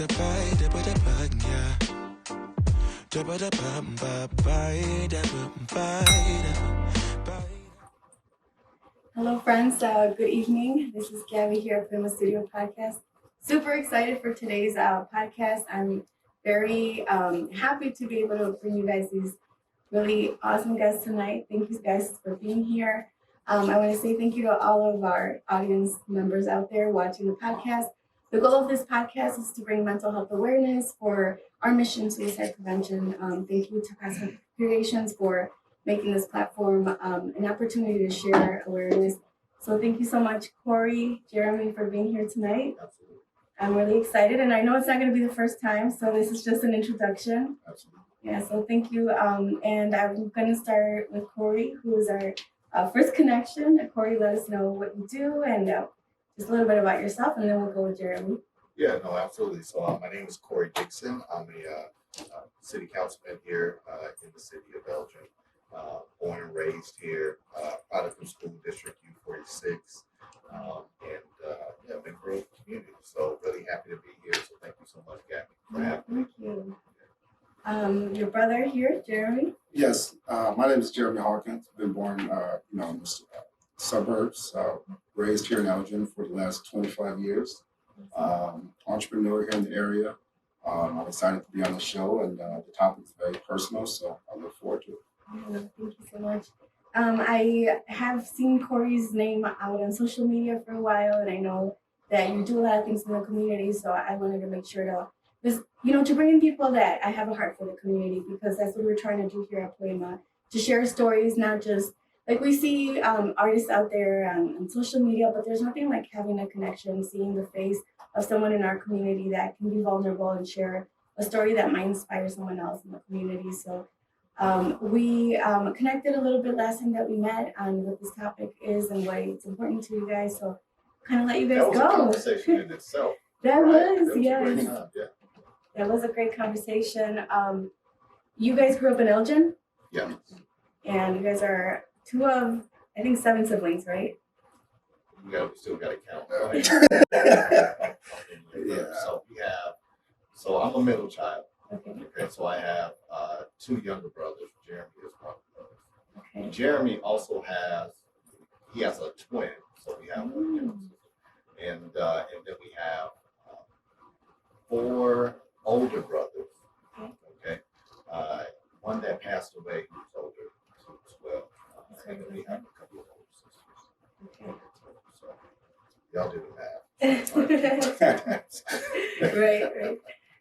Hello, friends. Good evening. This is Gabby here at Poiema Studio Podcast. Super excited for today's podcast. I'm very happy to be able to bring you guys these really awesome guests tonight. Thank you guys for being here. I want to say thank you to all of our audience members out there watching the podcast. The goal of this podcast is to bring mental health awareness for our mission, suicide prevention. Thank you to Cosmic Creations for making this platform an opportunity to share awareness. So thank you so much, Corey, Jeremy, for being here tonight. Absolutely. I'm really excited, and I know it's not going to be the first time, so this is just an introduction. Absolutely. Yeah, so thank you. And I'm going to start with Corey, who is our first connection. Corey, let us know what you do and just a little bit about yourself, and then we'll go with Jeremy. Yeah, no, absolutely. So my name is Corey Dixon. I'm a city councilman here in the city of Elgin. Born and raised here, product from school district U46, and been growing the community. So really happy to be here. So thank you so much, Gabby, for having me. Thank you. Your brother here, Jeremy. Yes, my name is Jeremy Hawkins. Been born, in the suburbs. Raised here in Elgin for the last 25 years. Entrepreneur here in the area. I'm excited to be on the show, and the topic is very personal, so I look forward to it. Thank you so much. I have seen Corey's name out on social media for a while, and I know that you do a lot of things in the community. So I wanted to make sure to bring in people that I have a heart for the community, because that's what we're trying to do here at Poiema, to share stories, not just like we see artists out there on social media, but there's nothing like having a connection, seeing the face of someone in our community that can be vulnerable and share a story that might inspire someone else in the community. So we connected a little bit last time that we met on what this topic is and why it's important to you guys. So kind of let you guys That was go. a conversation in itself. That right? was, That was yes. a great time, yeah. That was a great conversation. You guys grew up in Elgin? Yeah. And you guys are two of, I think, 7 siblings, right? We still got to count. Yeah. So I'm a middle child. Okay. Okay, so I have 2 younger brothers. Jeremy is one of those. Okay. Jeremy also has a twin, so we have one younger sister. And then we have 4 older brothers. Okay. One that passed away who's older as well. And then we have a couple of older sisters. Okay. So y'all do the math. Right.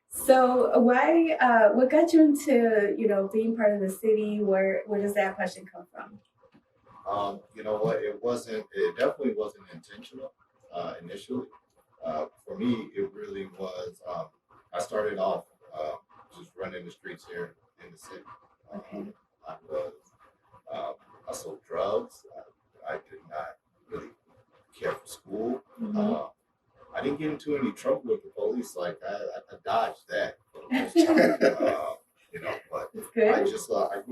So what got you into, being part of the city? Where does that passion come from? You know what? It definitely wasn't intentional initially. For me, it really was, I started off just running the streets here in the city. Okay. I sold drugs. I did not really care for school. Mm-hmm. I didn't get into any trouble with the police. Like I dodged that for the most time. But It's good.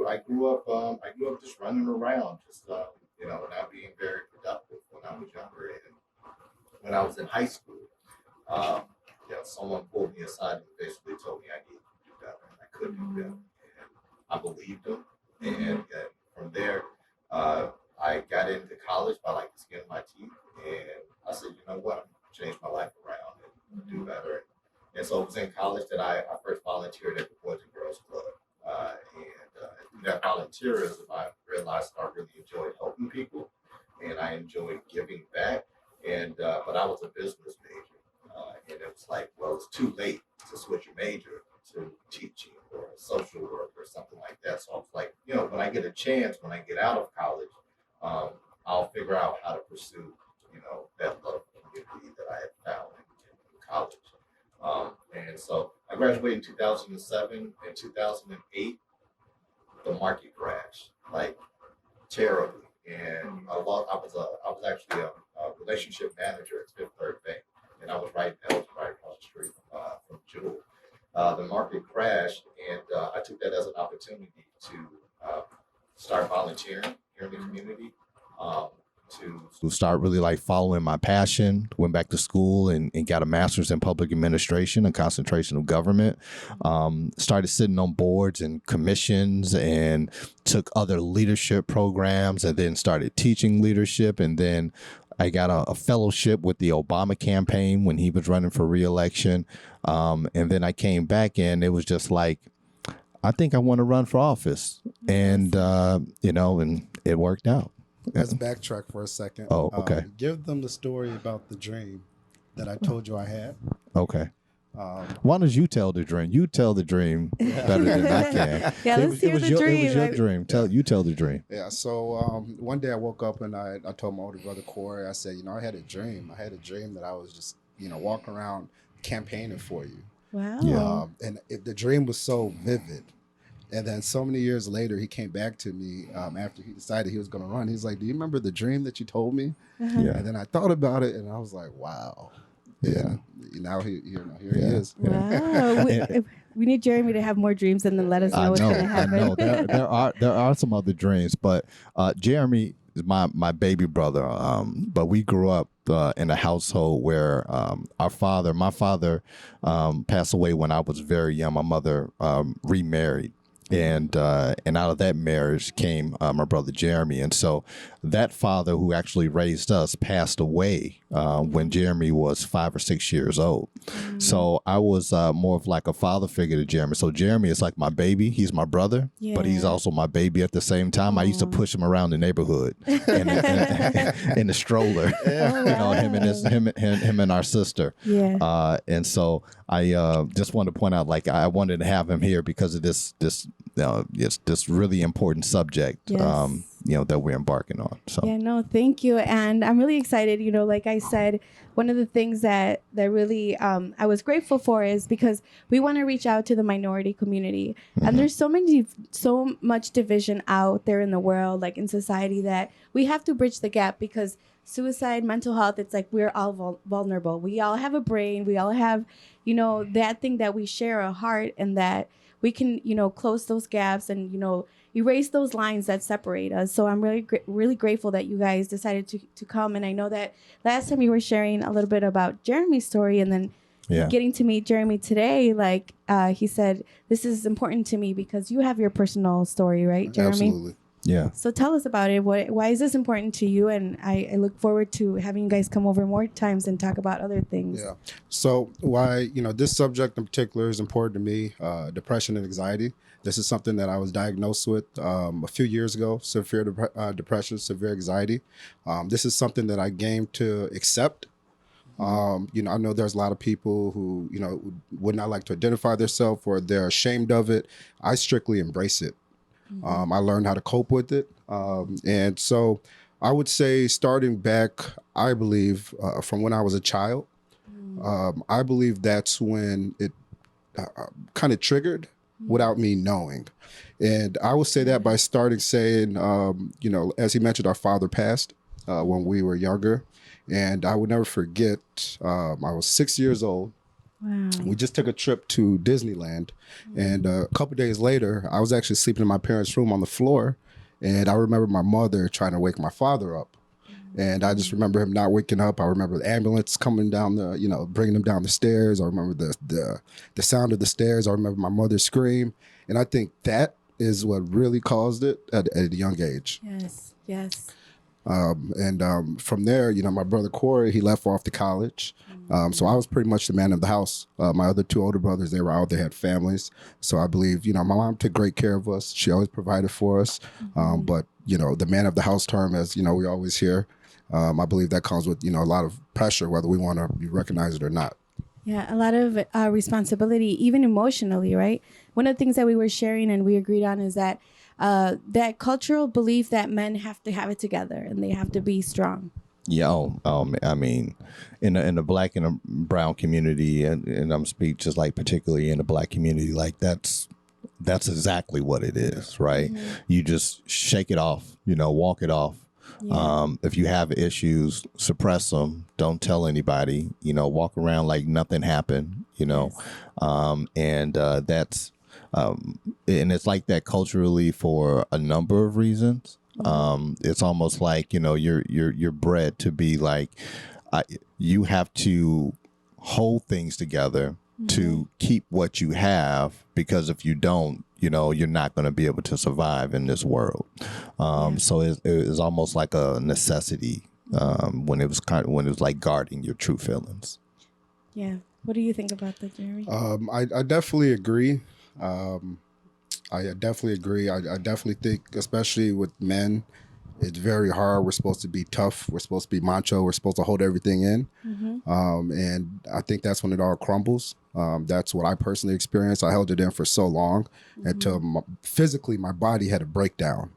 I grew up just running around, just not being very productive when I was younger. And when I was in high school, someone pulled me aside and basically told me I needed to do better, and I couldn't do that. And I believed them, and from there, I got into college by like the skin of my teeth, and I said, you know what, I'm gonna change my life around and do better. And so it was in college that I first volunteered at the Boys and Girls Club. And through that volunteerism, I realized I really enjoyed helping people, and I enjoyed giving back. And but I was a business major, and it was like, well, it's too late to switch your major to teaching or social work or something like that. So I was like, when I get a chance, when I get out of college, I'll figure out how to pursue, that love community that I had found in college. And so I graduated in 2007. In 2008, the market crashed like terribly, and I was actually a relationship manager at Fifth Third Bank, and I was right across the street from Jewel. The market crashed, and I took that as an opportunity to start volunteering here in the community. to start really like following my passion. Went back to school and got a master's in public administration and concentration of government. Started sitting on boards and commissions and took other leadership programs and then started teaching leadership. And then I got a fellowship with the Obama campaign when he was running for re-election. And then I came back and it was just like, I think I want to run for office. And, and it worked out. Let's backtrack for a second. Oh, okay. Give them the story about the dream that I told you I had. Okay. Why don't you tell the dream? You tell the dream better than I can. Yeah, let's hear the dream. It was your dream. You tell the dream. Yeah. So one day I woke up and I told my older brother Corey. I said, I had a dream. I had a dream that I was just walking around campaigning for you. Wow. Yeah. And the dream was so vivid. And then so many years later, he came back to me after he decided he was going to run. He's like, "Do you remember the dream that you told me?" Uh-huh. Yeah. And then I thought about it, and I was like, "Wow." Yeah. Now here he is. Wow. We need Jeremy to have more dreams and then let us know what's going to happen. I know. There are some other dreams, but Jeremy is my baby brother. But we grew up in a household where my father passed away when I was very young. My mother remarried. And out of that marriage came my brother Jeremy. And so that father who actually raised us passed away when Jeremy was 5 or 6 years old. So I was more of like a father figure to Jeremy. So Jeremy is like my baby. He's my brother, but he's also my baby at the same time. I used to push him around the neighborhood in the stroller, him and our sister. Yeah. And so I just wanted to point out, like, I wanted to have him here because of this really important subject, that we're embarking on. So yeah, no, thank you. And I'm really excited. Like I said, one of the things that really I was grateful for is because we want to reach out to the minority community. Mm-hmm. And there's so much division out there in the world, like in society, that we have to bridge the gap because suicide, mental health, it's like we're all vulnerable. We all have a brain. We all have, that thing that we share, a heart, and that we can, close those gaps and, erase those lines that separate us. So I'm really grateful that you guys decided to come. And I know that last time you were sharing a little bit about Jeremy's story, and then getting to meet Jeremy today, like he said, this is important to me because you have your personal story, right, Jeremy? Absolutely. Yeah. So tell us about it. Why is this important to you? And I look forward to having you guys come over more times and talk about other things. Yeah. So why, this subject in particular is important to me, depression and anxiety. This is something that I was diagnosed with a few years ago, severe depression, severe anxiety. This is something that I came to accept. I know there's a lot of people who, would not like to identify themselves or they're ashamed of it. I strictly embrace it. I learned how to cope with it. And so I would say starting back, I believe, from when I was a child, I believe that's when it kind of triggered without me knowing. And I would say that by starting saying, as he mentioned, our father passed when we were younger. And I would never forget, I was 6 years old. Wow. We just took a trip to Disneyland, and a couple days later, I was actually sleeping in my parents' room on the floor, and I remember my mother trying to wake my father up, and I just remember him not waking up. I remember the ambulance coming down bringing him down the stairs. I remember the sound of the stairs. I remember my mother's scream, and I think that is what really caused it at a young age. Yes. From there, my brother Corey, he left off to college. So I was pretty much the man of the house. My other two older brothers, they were out, they had families. So I believe, my mom took great care of us. She always provided for us. But, the man of the house term, as, we always hear, I believe that comes with, a lot of pressure, whether we want to be recognized or not. Yeah, a lot of responsibility, even emotionally, right? One of the things that we were sharing and we agreed on is that that cultural belief that men have to have it together and they have to be strong. Yeah, I mean, in the black and the brown community, and I'm speaking just like particularly in the black community, like that's exactly what it is, right? Mm-hmm. You just shake it off, walk it off. Yeah. If you have issues, suppress them. Don't tell anybody. Walk around like nothing happened. Yes. That's and it's like that culturally for a number of reasons. It's almost like, you know, you're bred to be like, you have to hold things together to keep what you have, because if you don't, you know, you're not going to be able to survive in this world. So it was almost like a necessity when it was like guarding your true feelings. Yeah. What do you think about that, Jeremy? I definitely agree. I definitely agree. I definitely think, especially with men, it's very hard. We're supposed to be tough. We're supposed to be macho. We're supposed to hold everything in. And I think that's when it all crumbles. That's what I personally experienced. I held it in for so long until physically my body had a breakdown.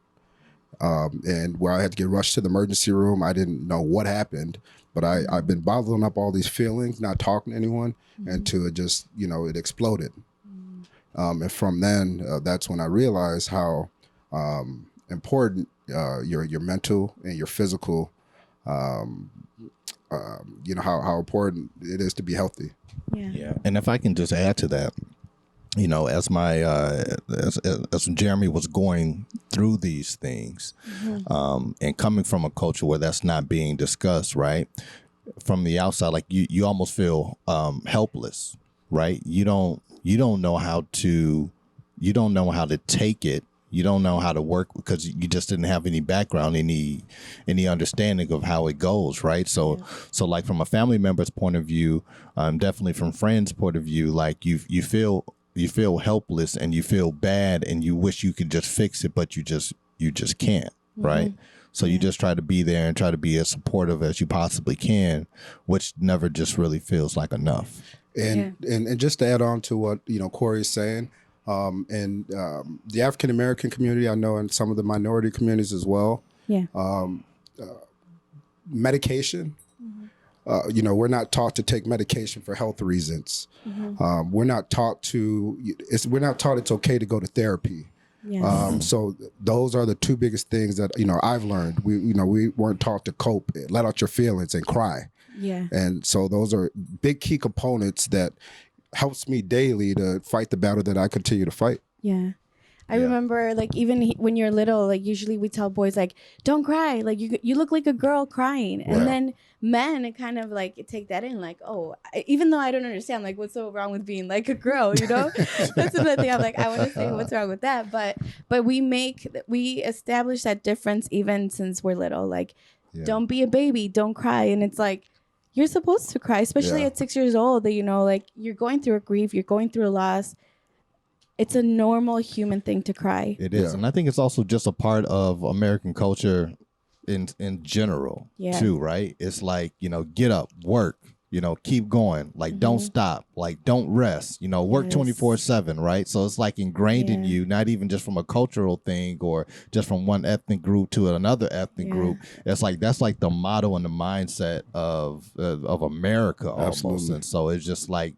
And where I had to get rushed to the emergency room. I didn't know what happened, but I've been bottling up all these feelings, not talking to anyone, until it just, you know, it exploded. And from then, that's when I realized how important your mental and your physical, you know, how important it is to be healthy. Yeah. And if I can just add to that, you know, as Jeremy was going through these things, and coming from a culture where that's not being discussed, right? From the outside, like you almost feel helpless, right? You don't know how to take it. You don't know how to work because you just didn't have any background, any understanding of how it goes, right? So like from a family member's point of view, definitely from friends' point of view, like you feel helpless and you feel bad and you wish you could just fix it, but you just can't, right? So you just try to be there and try to be as supportive as you possibly can, which never just really feels like enough. And just to add on to what, you know, Corey is saying, and the African American community, I know, and some of the minority communities as well. Medication. You know, we're not taught to take medication for health reasons. We're not taught it's okay to go to therapy. So those are the two biggest things that, you know, I've learned. We weren't taught to cope, let out your feelings and cry. And so those are big key components that helps me daily to fight the battle that I continue to fight. I remember, like, even when you're little, like, usually we tell boys, like, don't cry. Like, you look like a girl crying. And then men kind of, like, take that in, like, oh, even though I don't understand, like, what's so wrong with being, like, a girl, you know? That's another thing. I'm like, I want to say what's wrong with that. But we establish that difference even since we're little. Like, don't be a baby. Don't cry. And it's like, you're supposed to cry, especially at 6 years old, that, you know, like, you're going through a grief. You're going through a loss. It's a normal human thing to cry. It is. And I think it's also just a part of American culture in general, too, right? It's like, you know, get up, work, you know, keep going. Like, don't stop. Like, don't rest. You know, work 24/7, right? So it's like ingrained in you, not even just from a cultural thing or just from one ethnic group to another ethnic group. It's like that's like the motto and the mindset of America almost. Absolutely. And so it's just like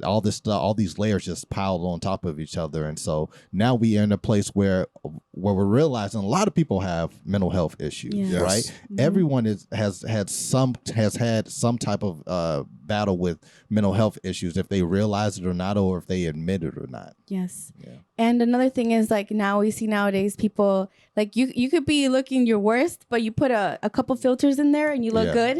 all this stuff, all these layers just piled on top of each other. And so now we are in a place where we're realizing a lot of people have mental health issues, right? Everyone has had some type of battle with mental health issues, if they realize it or not, or if they admit it or not. And another thing is, like, now we see nowadays people, like, you could be looking your worst, but you put a couple filters in there and you look good.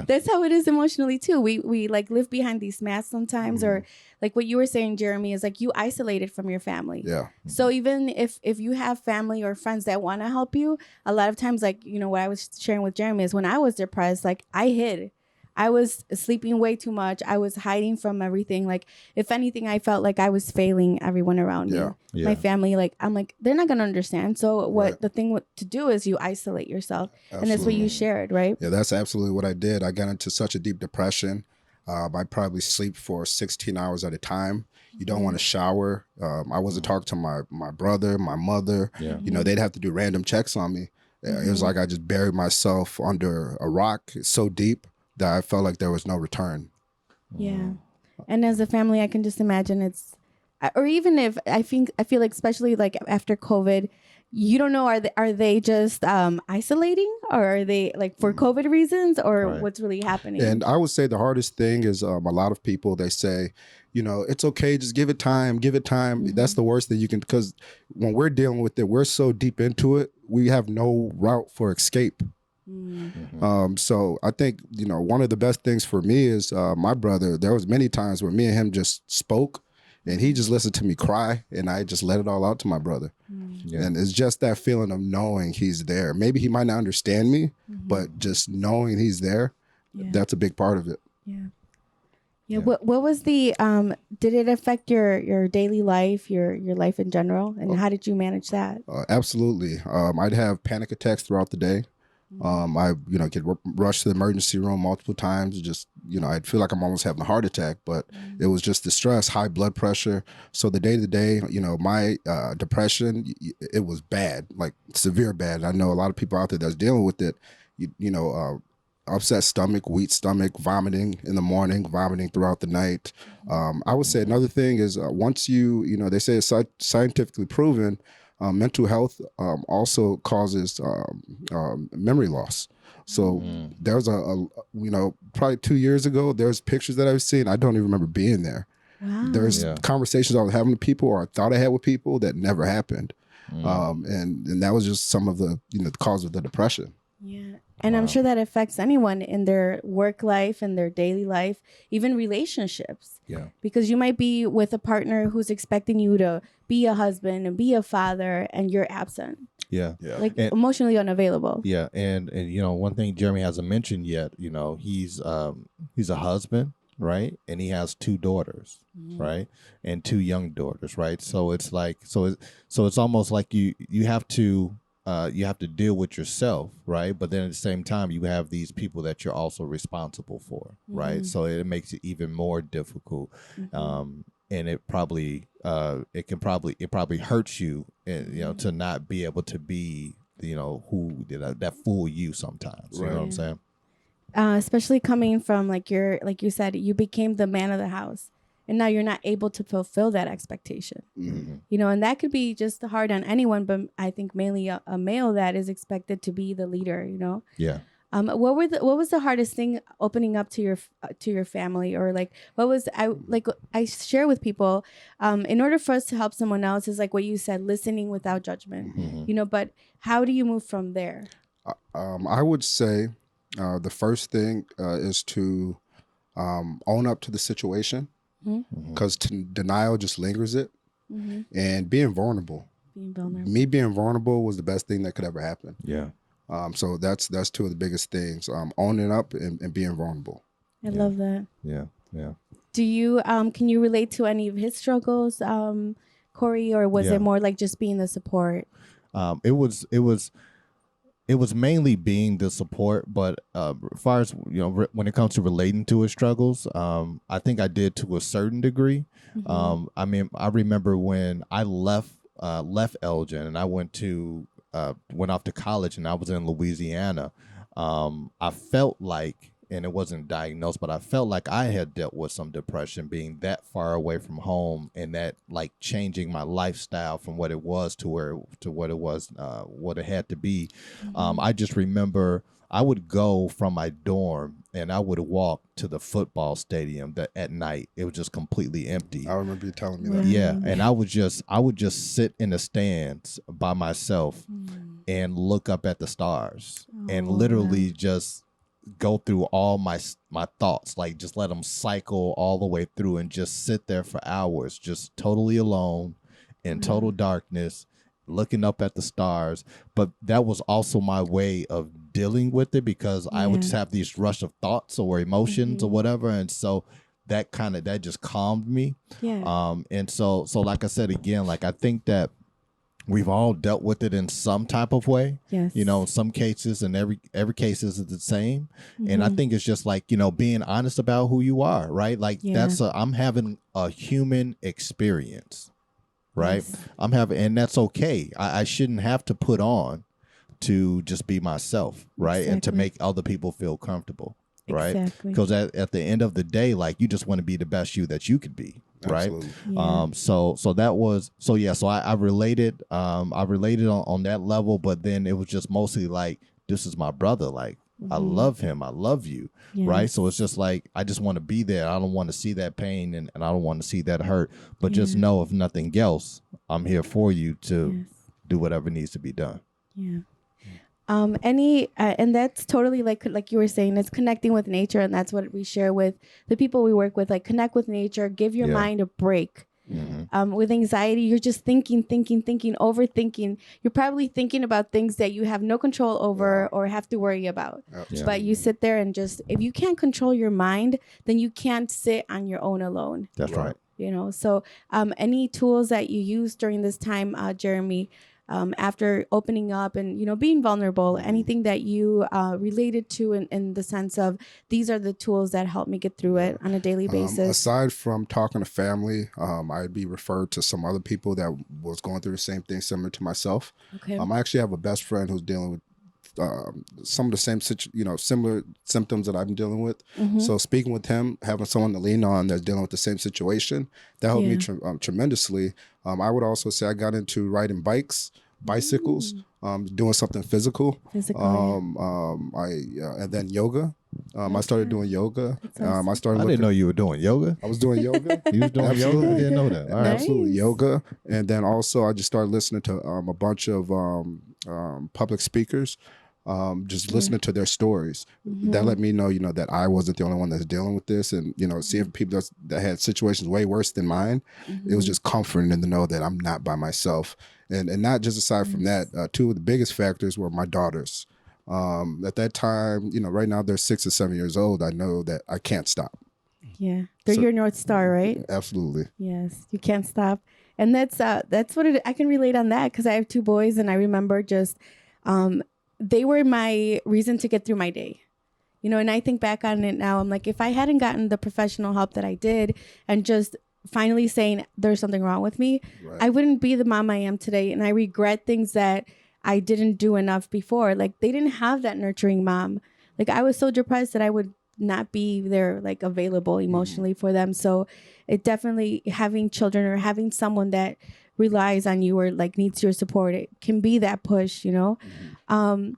That's how it is emotionally too. We like live behind these masks sometimes, or like what you were saying, Jeremy, is like you isolated from your family. So even if you have family or friends that want to help you, a lot of times, like, you know, what I was sharing with Jeremy is when I was depressed, like, I hid. I was sleeping way too much. I was hiding from everything. Like, if anything, I felt like I was failing everyone around me. My family, like, I'm like, they're not going to understand. So the thing to do is you isolate yourself. And that's what you shared, right? Yeah, that's absolutely what I did. I got into such a deep depression. I probably sleep for 16 hours at a time. You don't want to shower. I wasn't talking to my brother, my mother. You know, they'd have to do random checks on me. It was like I just buried myself under a rock. It's so deep that I felt like there was no return. And as a family, I can just imagine or even if I feel like, especially like after COVID, you don't know, are they just isolating, or are they like for COVID reasons, or Right. what's really happening? And I would say the hardest thing is a lot of people, they say, you know, it's okay, just give it time, give it time. Mhm. That's the worst that you can, because when we're dealing with it, we're so deep into it, we have no route for escape. So I think, you know, one of the best things for me is my brother. There was many times where me and him just spoke, and he just listened to me cry, and I just let it all out to my brother. Yeah. And it's just that feeling of knowing he's there. Maybe he might not understand me, but just knowing he's there, Yeah. that's a big part of it. Yeah. Yeah. What was the did it affect your daily life, your life in general, and how did you manage that? Absolutely. I'd have panic attacks throughout the day. I, you know, could rush to the emergency room multiple times. Just, you know, I'd feel like I'm almost having a heart attack, but it was just the stress, high blood pressure. So the day to day, you know, my depression, it was bad, like severe bad. I know a lot of people out there that's dealing with it. You know, upset stomach, weak stomach, vomiting in the morning, vomiting throughout the night. I would say another thing is once you know, they say it's scientifically proven, mental health also causes memory loss. So there's you know, probably 2 years ago, there's pictures that I've seen. I don't even remember being there. Wow. There's conversations I was having with people, or I thought I had with people, that never happened. And that was just some of the, you know, the cause of the depression. Yeah. And I'm sure that affects anyone in their work life and their daily life, even relationships. Yeah. Because you might be with a partner who's expecting you to be a husband and be a father, and you're absent, Yeah. like And- emotionally unavailable. Yeah, and you know, one thing Jeremy hasn't mentioned yet, you know, he's a husband, right? And he has 2 daughters, right? And 2 young daughters, right? So it's like so it's almost like you have to deal with yourself, right? But then at the same time, you have these people that you're also responsible for, right? So it makes it even more difficult. And it probably hurts you, you know, to not be able to be, you know, who that fool you sometimes. You know what I'm saying? Especially coming from like you said, you became the man of the house, and now you're not able to fulfill that expectation. You know, and that could be just hard on anyone, but I think mainly a male that is expected to be the leader. You know. Yeah. What was the hardest thing opening up to your family, or like I share with people, in order for us to help someone else is like what you said, listening without judgment, you know, but how do you move from there? I would say the first thing is to own up to the situation, because denial just lingers it, and being vulnerable. Me being vulnerable was the best thing that could ever happen. Yeah. So that's 2 of the biggest things, owning up and being vulnerable. I love that. Yeah. Yeah. Do you can you relate to any of his struggles, Corey, or was Yeah. it more like just being the support? It was mainly being the support, but as far as, you know, when it comes to relating to his struggles, I think I did to a certain degree. I mean, I remember when I left Elgin and I went off to college, and I was in Louisiana. I felt like, and it wasn't diagnosed, but I felt like I had dealt with some depression, being that far away from home, and that like changing my lifestyle from what it was to what it was, what it had to be. I just remember I would go from my dorm and I would walk to the football stadium at night. It was just completely empty. I remember you telling me that. Yeah, and I would just sit in the stands by myself and look up at the stars, and literally just go through all my thoughts, like just let them cycle all the way through, and just sit there for hours, just totally alone in total darkness, looking up at the stars. But that was also my way of dealing with it, because I would just have these rush of thoughts or emotions or whatever, and so that just calmed me. And so like I said again, like I think that we've all dealt with it in some type of way. Yes. You know, in some cases, and every case is the same. And I think it's just like, you know, being honest about who you are, right? Like I'm having a human experience, right? Yes. And that's okay. I shouldn't have to put on to just be myself, right? And to make other people feel comfortable, right? Exactly. Because at the end of the day, like, you just want to be the best you that you could be. right? Absolutely. Yeah. So that was so yeah. So I related on that level, but then it was just mostly like, this is my brother. Like, I love him. I love you. Yes. Right. So it's just like, I just want to be there. I don't want to see that pain, and I don't want to see that hurt. But just know, if nothing else, I'm here for you to do whatever needs to be done. Yeah. And that's totally like you were saying, it's connecting with nature, and that's what we share with the people we work with. Like, connect with nature, give your mind a break. With anxiety, you're just thinking, overthinking. You're probably thinking about things that you have no control over or have to worry about. But you sit there and just, if you can't control your mind, then you can't sit on your own alone. That's right. So any tools that you use during this time, Jeremy, after opening up and, being vulnerable, anything that you related to in the sense of, these are the tools that help me get through it on a daily basis? Aside from talking to family, I'd be referred to some other people that was going through the same thing similar to myself. Okay. I actually have a best friend who's dealing with some of the same similar symptoms that I've been dealing with. So speaking with him, having someone to lean on that's dealing with the same situation, that helped me tremendously. I would also say I got into riding bicycles, doing something physical. And then yoga. I started doing yoga. I didn't know you were doing yoga. I was doing yoga. You was doing yoga? I didn't know that. All right. Absolutely, yoga. And then also I just started listening to a bunch of public speakers. Just listening to their stories, that let me know, that I wasn't the only one that's dealing with this, and seeing people that had situations way worse than mine, it was just comforting to know that I'm not by myself. And not just aside from that, two of the biggest factors were my daughters. At that time, right now they're 6 or 7 years old. I know that I can't stop. Yeah, they're your North Star, right? Absolutely. Yes, you can't stop, and that's what I can relate on that, because I have 2 boys, and I remember just. They were my reason to get through my day, and I think back on it now. I'm like, if I hadn't gotten the professional help that I did, and just finally saying there's something wrong with me, I wouldn't be the mom I am today. And I regret things that I didn't do enough before. Like, they didn't have that nurturing mom. Like, I was so depressed that I would not be there, like, available emotionally for them. So it definitely, having children or having someone that relies on you or like needs your support, it can be that push. When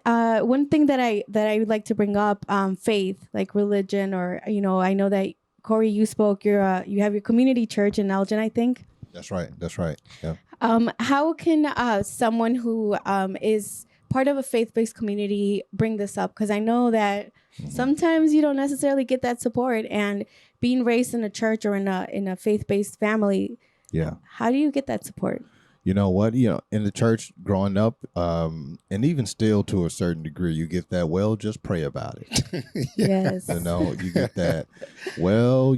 one thing that I would like to bring up, faith, like religion, or I know that Corey, you spoke. You have your community church in Elgin, I think. That's right. Yeah. How can someone who is part of a faith-based community bring this up? Because I know that sometimes you don't necessarily get that support, and being raised in a church or in a faith-based family. Yeah. How do you get that support? You know what? In the church growing up, and even still to a certain degree, you get that, well, just pray about it. Yes. You get that, well,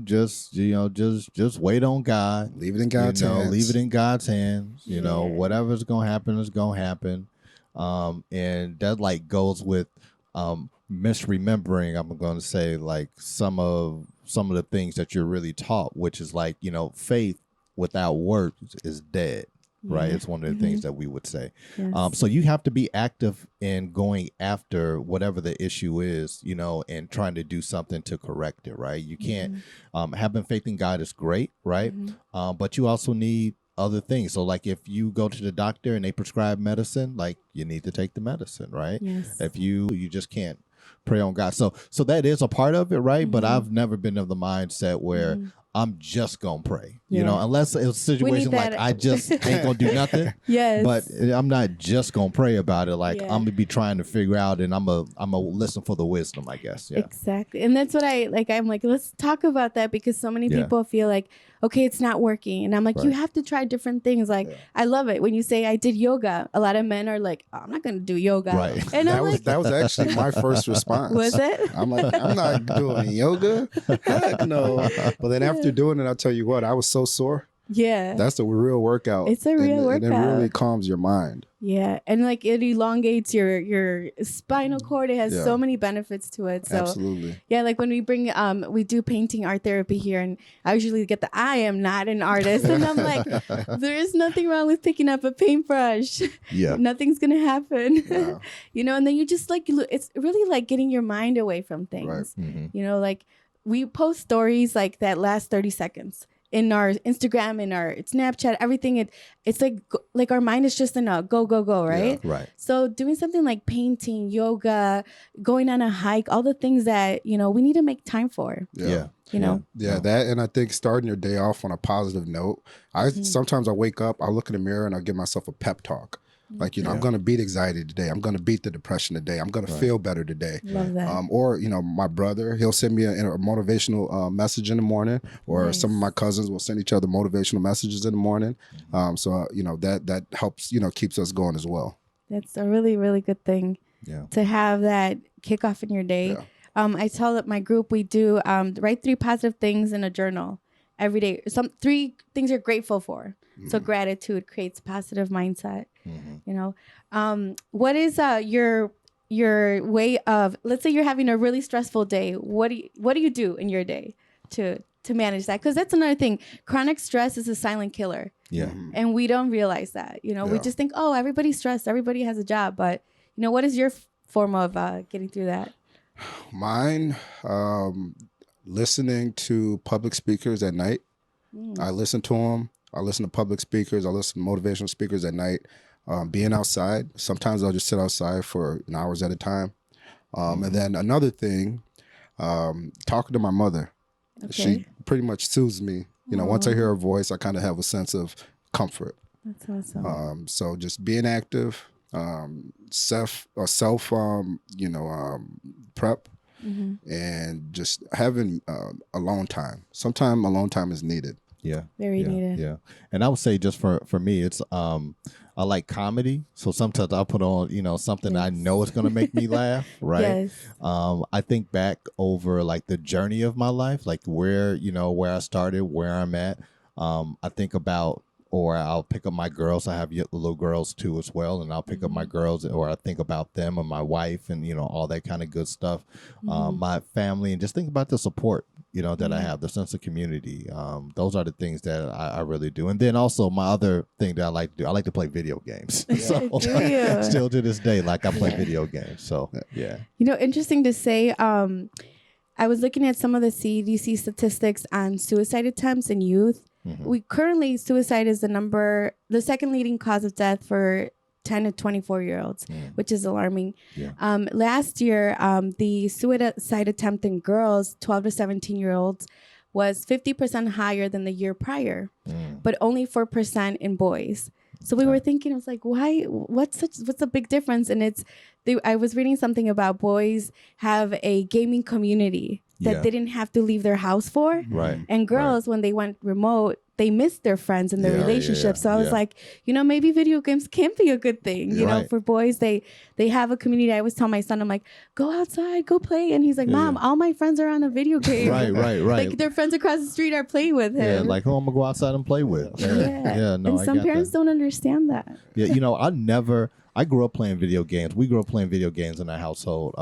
just wait on God. Leave it in God's hands. Leave it in God's hands. Whatever's going to happen is going to happen. And that like goes with misremembering, I'm going to say, like some of the things that you're really taught, which is like, faith without works is dead, right? It's one of the things that we would say. Yes. So you have to be active in going after whatever the issue is, and trying to do something to correct it, right? You can't, having faith in God is great, right? But you also need other things. So like if you go to the doctor and they prescribe medicine, like you need to take the medicine, right? Yes. If you just can't pray on God. So that is a part of it, right? But I've never been of the mindset where I'm just gonna pray, unless it's a situation like I just ain't gonna do nothing. Yes. But I'm not just gonna pray about it. Like I'm gonna be trying to figure out, and I'm gonna listen for the wisdom, I guess. Yeah. Exactly. And that's what I'm like, let's talk about that, because so many people feel like, okay, it's not working. And I'm like, you have to try different things. Like, I love it when you say I did yoga. A lot of men are like, oh, I'm not going to do yoga. Right. And that was actually my first response. Was it? I'm like, I'm not doing yoga. Heck no. But then after doing it, I'll tell you what, I was so sore. Yeah. That's a real workout. It's a real workout. And it really calms your mind. Yeah. And like it elongates your spinal cord. It has so many benefits to it. So absolutely. Yeah, like when we bring we do painting art therapy here, and I usually get I am not an artist. And I'm like, there is nothing wrong with picking up a paintbrush. Yeah. Nothing's gonna happen. Wow. And then you just like it's really like getting your mind away from things. Right. Like we post stories like that last 30 seconds in our Instagram, in our Snapchat, everything. It's like our mind is just in a go, go, go, right? Yeah, right. So doing something like painting, yoga, going on a hike, all the things that, you know, we need to make time for, Yeah. you know? Yeah, that, and I think starting your day off on a positive note. Sometimes I wake up, I look in the mirror and I give myself a pep talk. Like, you know, I'm going to beat anxiety today. I'm going to beat the depression today. I'm going to feel better today. Love that. Or, you know, my brother, he'll send me a motivational message in the morning, or some of my cousins will send each other motivational messages in the morning. So, you know, that helps, you know, keeps us going as well. That's a really, really good thing to have that kickoff in your day. Yeah. I tell that my group, we do write 3 positive things in a journal every day. 3 things you're grateful for. So gratitude creates positive mindset. You know, what is your way of, let's say you're having a really stressful day. What do you do in your day to manage that? Because that's another thing. Chronic stress is a silent killer. Yeah. And we don't realize that. You know, we just think, oh, everybody's stressed, everybody has a job. But, you know, what is your form of getting through that? Mine, listening to public speakers at night. I listen to them. I listen to public speakers. I listen to motivational speakers at night. Being outside. Sometimes I'll just sit outside for hours at a time. And then another thing, talking to my mother. Okay. She pretty much soothes me. You know, once I hear her voice, I kind of have a sense of comfort. That's awesome. So just being active, self, you know, prep, and just having alone time. Sometimes alone time is needed. Yeah. Very needed. Yeah. And I would say just for me, it's I like comedy. So sometimes I'll put on, you know, something I know is gonna make me laugh. Right. Yes. I think back over like the journey of my life, like where I started, where I'm at. I think about, or I'll pick up my girls. I have little girls too as well, and I'll pick up my girls, or I think about them and my wife, and you know, all that kind of good stuff. My family, and just think about the support, you know, that I have, the sense of community. Those are the things that I really do. And then also my other thing that I like to do, I like to play video games. So still to this day, like I play video games. So yeah. You know, interesting to say. I was looking at some of the CDC statistics on suicide attempts in youth. We currently, suicide is the second leading cause of death for 10 to 24-year-olds, which is alarming. Yeah. Last year, the suicide attempt in girls, 12 to 17-year-olds, was 50% higher than the year prior, but only 4% in boys. So we were thinking, I was like, why? What's the big difference? And I was reading something about boys have a gaming community that they didn't have to leave their house for. Right. And girls, when they went remote, they missed their friends and their relationships. So I was like, you know, maybe video games can be a good thing. You know, for boys, they have a community. I always tell my son, I'm like, go outside, go play. And he's like, Mom, all my friends are on a video game. Right. Like their friends across the street are playing with him. Yeah, like who I'm gonna go outside and play with. Yeah, no, and some parents don't understand that. Yeah, you know, I grew up playing video games. We grew up playing video games in our household.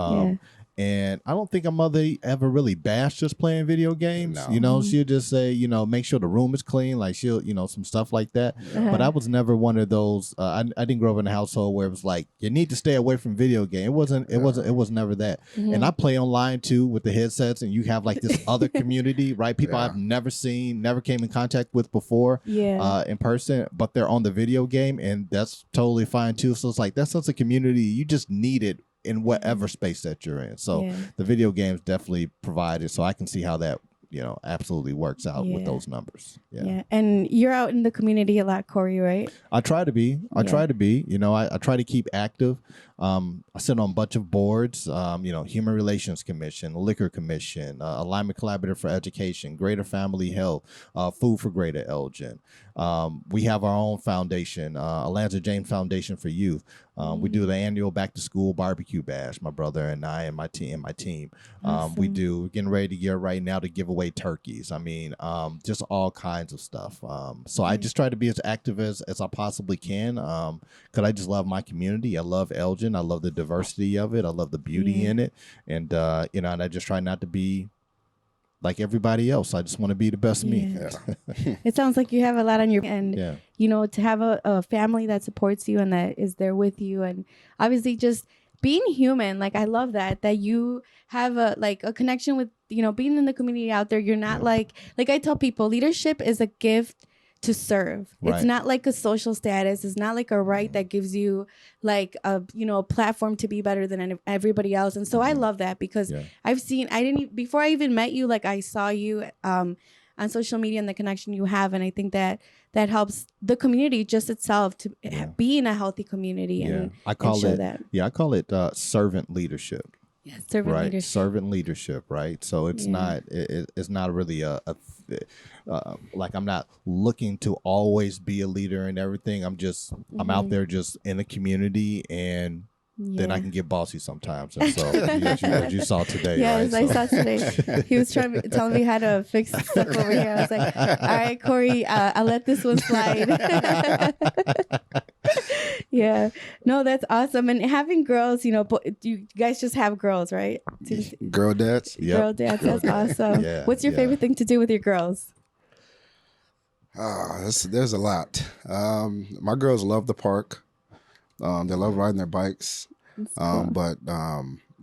And I don't think our mother ever really bashed us playing video games. No. You know, she'll just say, you know, make sure the room is clean. Like she'll, you know, some stuff like that. But I was never one of those. I didn't grow up in a household where it was like, you need to stay away from video game. It was never that. And I play online too with the headsets, and you have like this other community, right? People I've never seen, never came in contact with before in person, but they're on the video game, and that's totally fine too. So it's like, that sense of community, you just need it in whatever space that you're in. So the video games definitely provide it. So I can see how that, you know, absolutely works out with those numbers. Yeah. And you're out in the community a lot, Corey, right? I try to be. You know, I try to keep active. I sit on a bunch of boards, you know, Human Relations Commission, Liquor Commission, Alignment Collaborative for Education, Greater Family Health, Food for Greater Elgin. We have our own foundation, Alanza James Foundation for Youth. We do the annual back to school barbecue bash, my brother and I and my team. We're getting ready to get right now to give away turkeys. I mean, just all kinds of stuff. So I just try to be as active as I possibly can. Cause I just love my community. I love Elgin. I love the diversity of it. I love the beauty in it. And, you know, and I just try not to be like everybody else. I just want to be the best me. It sounds like you have a lot on your and you know, to have a family that supports you and that is there with you, and obviously just being human. Like, I love that you have a connection with, being in the community out there. You're not like I tell people, leadership is a gift to serve. Right. It's not like a social status. It's not like a right that gives you like a platform to be better than everybody else. And so I love that, because before I even met you, like I saw you on social media and the connection you have, and I think that helps the community just itself to be in a healthy community. And I call show it that. I call it servant leadership. Yeah, servant right? leadership. Servant leadership, right? So it's not it's not really like I'm not looking to always be a leader and everything. I'm out there just in the community, and then I can get bossy sometimes. And so as you saw today, yes, right? I saw today. He was telling me how to fix stuff over here. I was like, all right, Corey, I'll let this one slide. Yeah, no, that's awesome. And having girls, you guys just have girls, right? Girl dads. Yep. Girl dads, that's awesome. Yeah, What's your favorite thing to do with your girls? There's a lot. My girls love the park. They love riding their bikes. Cool. But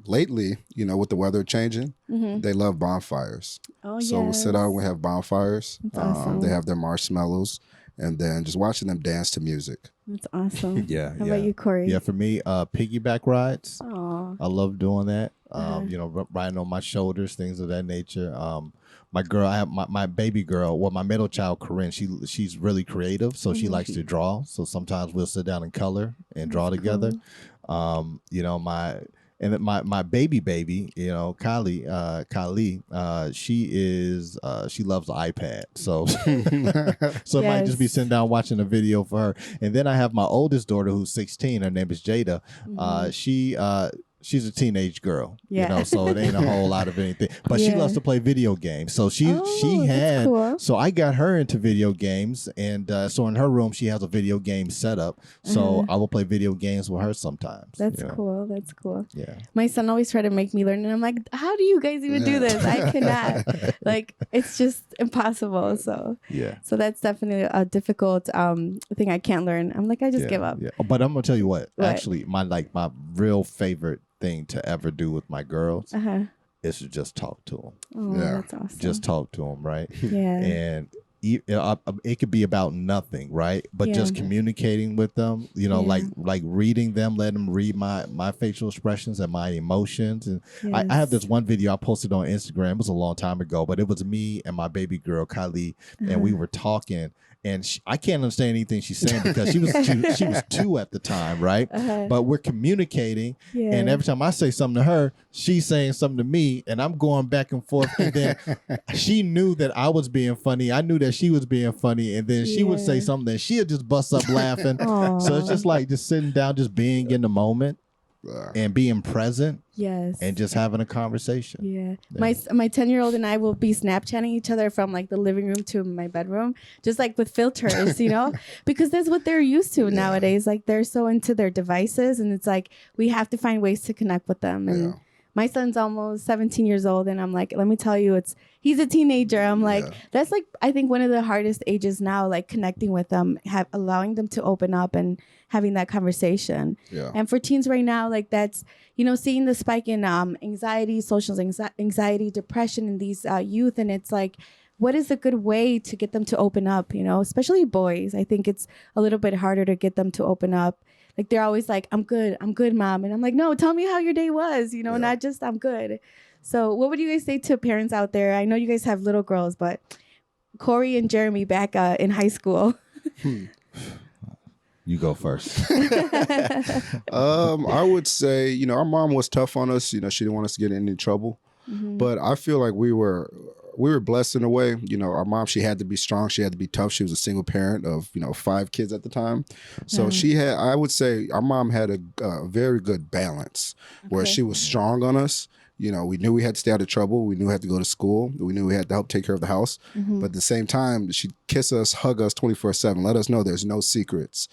lately, with the weather changing, they love bonfires. Oh, So we'll sit out and we have bonfires. That's awesome. They have their marshmallows, and then just watching them dance to music. That's awesome. Yeah. How about you, Corey? Yeah, for me, piggyback rides. Aw. I love doing that. Riding on my shoulders, things of that nature. My girl, I have my baby girl, my middle child, Corinne, she's really creative, so she likes to draw. So sometimes we'll sit down and color and draw together. Cool. My baby, Kylie, she loves the iPad. So so I might just be sitting down watching a video for her. And then I have my oldest daughter who's 16. Her name is Jada. She's a teenage girl, so it ain't a whole lot of anything. But she loves to play video games. So she had, cool. so I got her into video games. And so in her room, she has a video game setup. So I will play video games with her sometimes. That's cool. That's cool. Yeah. My son always tried to make me learn. And I'm like, how do you guys even do this? I cannot. Like, it's just impossible. So that's definitely a difficult thing I can't learn. I'm like, I just give up. Yeah. But I'm going to tell you what, actually, my real favorite thing to ever do with my girls is to just talk to them. Oh, that's awesome. Just talk to them, right? Yeah. And it could be about nothing, right? But just communicating with them, like reading them, letting them read my facial expressions and my emotions. And I have this one video I posted on Instagram. It was a long time ago, but it was me and my baby girl, Kylie, and we were talking. And I can't understand anything she's saying because she was 2 at the time, right? But we're communicating, and every time I say something to her, she's saying something to me, and I'm going back and forth. And then she knew that I was being funny. I knew that she was being funny, and then she would say something, and she'd just bust up laughing. So it's just like just sitting down, just being in the moment. And being present, and just having a conversation. Yeah. My 10-year-old and I will be Snapchatting each other from like the living room to my bedroom, just like with filters, because that's what they're used to nowadays. Like they're so into their devices, and it's like we have to find ways to connect with them. And my son's almost 17 years old, and I'm like, let me tell you, he's a teenager. I'm like, that's like, I think one of the hardest ages now, like connecting with them, allowing them to open up and having that conversation. Yeah. And for teens right now, like that's, seeing the spike in anxiety, social anxiety, depression in these youth. And it's like, what is a good way to get them to open up, especially boys? I think it's a little bit harder to get them to open up. Like they're always like, I'm good, Mom. And I'm like, no, tell me how your day was, not just I'm good. So what would you guys say to parents out there? I know you guys have little girls, but Corey and Jeremy back in high school. You go first. I would say, our mom was tough on us. She didn't want us to get in any trouble. But I feel like we were blessed in a way. Our mom, she had to be strong. She had to be tough. She was a single parent of, 5 kids at the time. So I would say our mom had a very good balance where she was strong on us. We knew we had to stay out of trouble. We knew we had to go to school. We knew we had to help take care of the house. But at the same time, she'd kiss us, hug us 24/7, let us know there's no secrets.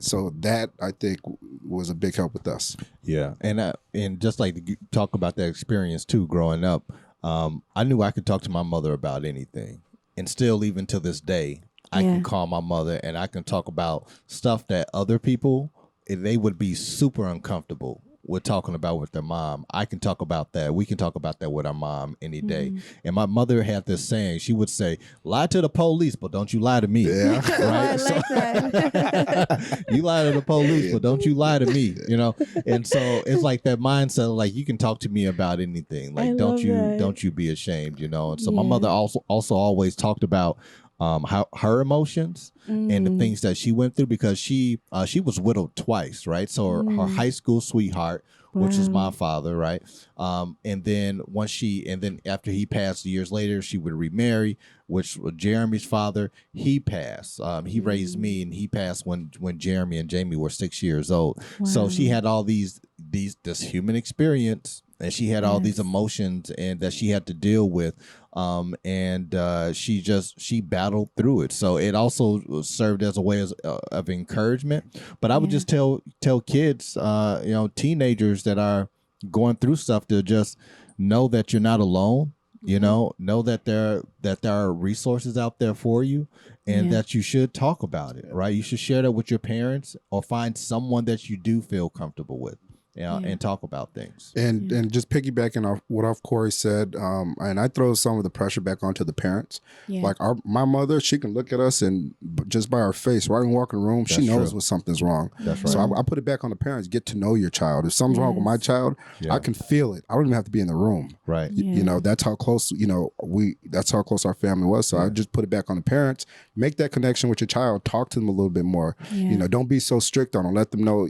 So that I think was a big help with us. Yeah. And just like to talk about that experience too, growing up, I knew I could talk to my mother about anything. And still, even to this day, I can call my mother and I can talk about stuff that other people they would be super uncomfortable with talking about with their mom. I can talk about that. We can talk about that with our mom any day. And my mother had this saying. She would say, "Lie to the police, but don't you lie to me." Yeah. Right? I like that. You lie to the police, but don't you lie to me, you know? And so it's like that mindset of like, you can talk to me about anything. Like, I love that. don't you be ashamed, you know? And so my Yeah. mother also always talked about how her emotions and the things that she went through, because she was widowed twice, right? So her high school sweetheart, which was my father, right? And then after he passed years later, she would remarry, which was Jeremy's father. He passed. He raised me, and he passed when Jeremy and Jamie were 6 years old. So she had all this human experience, and she had all these emotions and that she had to deal with. She battled through it. So it also served as a way of encouragement. But I would just tell kids, teenagers that are going through stuff, to just know that you're not alone. You know that there are resources out there for you, and that you should talk about it, right? You should share that with your parents, or find someone that you do feel comfortable with. And talk about things. And just piggybacking off what Corey said, and I throw some of the pressure back onto the parents. Yeah. Like my mother, she can look at us and just by our face, right, and walk in the room, she knows when something's wrong. That's right. So I put it back on the parents. Get to know your child. If something's wrong with my child, I can feel it. I don't even have to be in the room. Right. You know, that's how close, that's how close our family was. So I just put it back on the parents. Make that connection with your child. Talk to them a little bit more. Yeah. Don't be so strict on them. Let them know,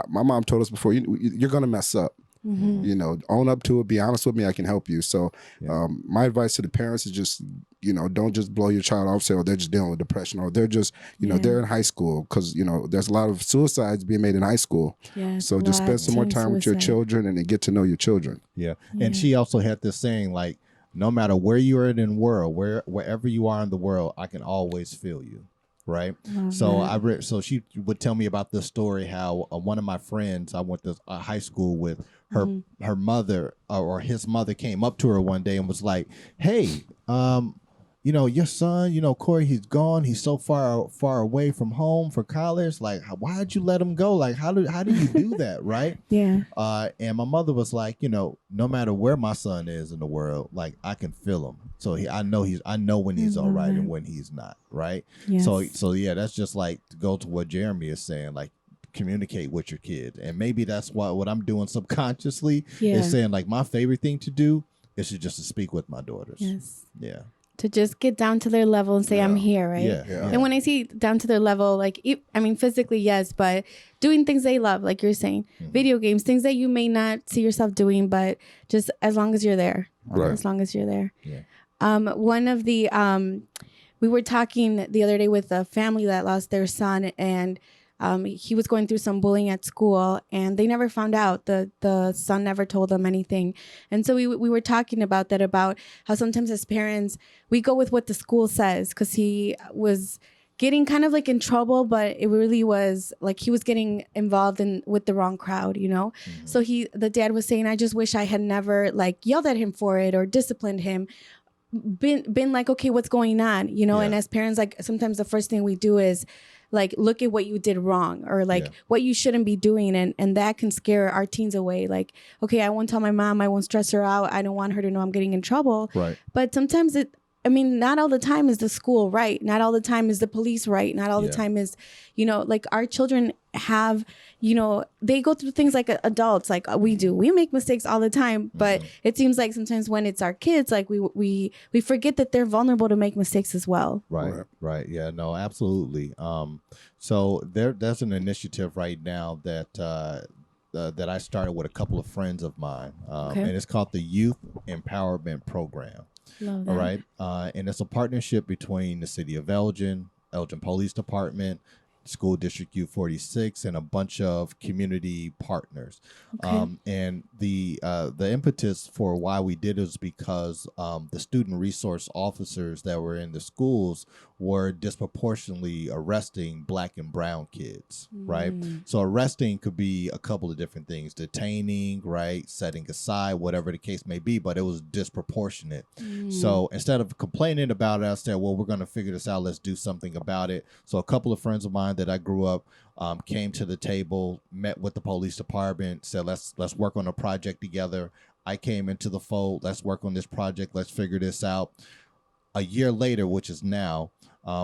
my mom told us before, you're going to mess up. Own up to it. Be honest with me. I can help you. So my advice to the parents is just, don't just blow your child off. Say, oh, they're just dealing with depression, or they're just, they're in high school, because, there's a lot of suicides being made in high school. Yes, So just spend some more time with your children and then get to know your children. Yeah. And she also had this saying, like, no matter where you are in the world, wherever you are in the world, I can always feel you. Right. So she would tell me about this story, how one of my friends I went to high school with, her mother or his mother came up to her one day and was like, "Hey, your son, Corey, he's gone. He's so far away from home for college. Like, why'd you let him go? Like, how do you do that?" Right. Yeah. And my mother was like, no matter where my son is in the world, like, I can feel him. So I know when he's all right and when he's not. Right. Yes. So yeah, that's just like to go to what Jeremy is saying, like, communicate with your kids. And maybe that's what I'm doing subconsciously is saying, like, my favorite thing to do is to speak with my daughters. Yes. Yeah. To just get down to their level and say, I'm here, right? Yeah. And when I say down to their level, like, physically, yes, but doing things they love, like you're saying, video games, things that you may not see yourself doing, but just as long as you're there. Right. As long as you're there. Yeah. One of the, we were talking the other day with a family that lost their son, and he was going through some bullying at school, and they never found out. The son never told them anything. And so we were talking about that, about how sometimes as parents, we go with what the school says, because he was getting kind of like in trouble, but it really was like he was getting involved with the wrong crowd, So the dad was saying, I just wish I had never like yelled at him for it or disciplined him. Been like, okay, what's going on? And as parents, like, sometimes the first thing we do is like, look at what you did wrong, or like what you shouldn't be doing. And that can scare our teens away. Like, okay, I won't tell my mom, I won't stress her out. I don't want her to know I'm getting in trouble. Right. But sometimes not all the time is the school right. Not all the time is the police right. Not all the time is, like, our children have, they go through things like adults, like we do. We make mistakes all the time, but it seems like sometimes when it's our kids, like we forget that they're vulnerable to make mistakes as well. Right. Yeah, no, absolutely. So there's an initiative right now that I started with a couple of friends of mine, and it's called the Youth Empowerment Program. Love that. All right. And it's a partnership between the city of Elgin Police Department, School District U46, and a bunch of community partners. And the impetus for why we did it is because the student resource officers that were in the schools were disproportionately arresting black and brown kids, right? Mm. So arresting could be a couple of different things, detaining, right, setting aside, whatever the case may be, but it was disproportionate. Mm. So instead of complaining about it, I said, well, we're going to figure this out. Let's do something about it. So a couple of friends of mine that I grew up came to the table, met with the police department, said, let's work on a project together. I came into the fold. Let's work on this project. Let's figure this out. A year later, which is now,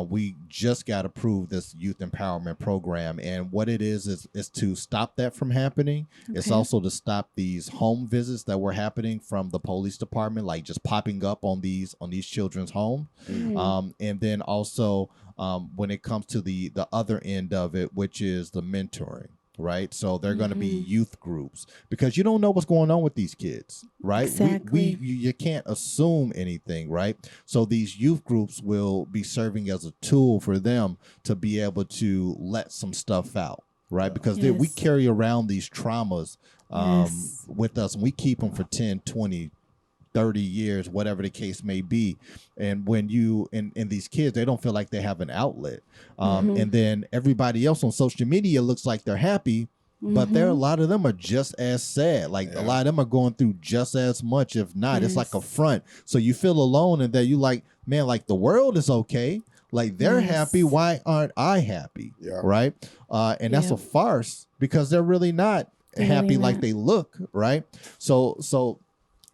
we just got approved this youth empowerment program. And what it is to stop that from happening. Okay. It's also to stop these home visits that were happening from the police department, like just popping up on these children's home. Mm-hmm. And then also when it comes to the other end of it, which is the mentoring. Right. So they're going to be youth groups because you don't know what's going on with these kids. Right. Exactly. You can't assume anything. Right. So these youth groups will be serving as a tool for them to be able to let some stuff out. Right. Because we carry around these traumas with us and we keep them for 10, 20, 30 years, whatever the case may be. And when you and these kids, they don't feel like they have an outlet. And then everybody else on social media looks like they're happy, but a lot of them are just as sad. Like a lot of them are going through just as much, if not. It's like a front. So you feel alone and that you like, man, like the world is okay. Like they're happy. Why aren't I happy? Yeah. Right. And that's a farce because they're really not happy like they look. Right. So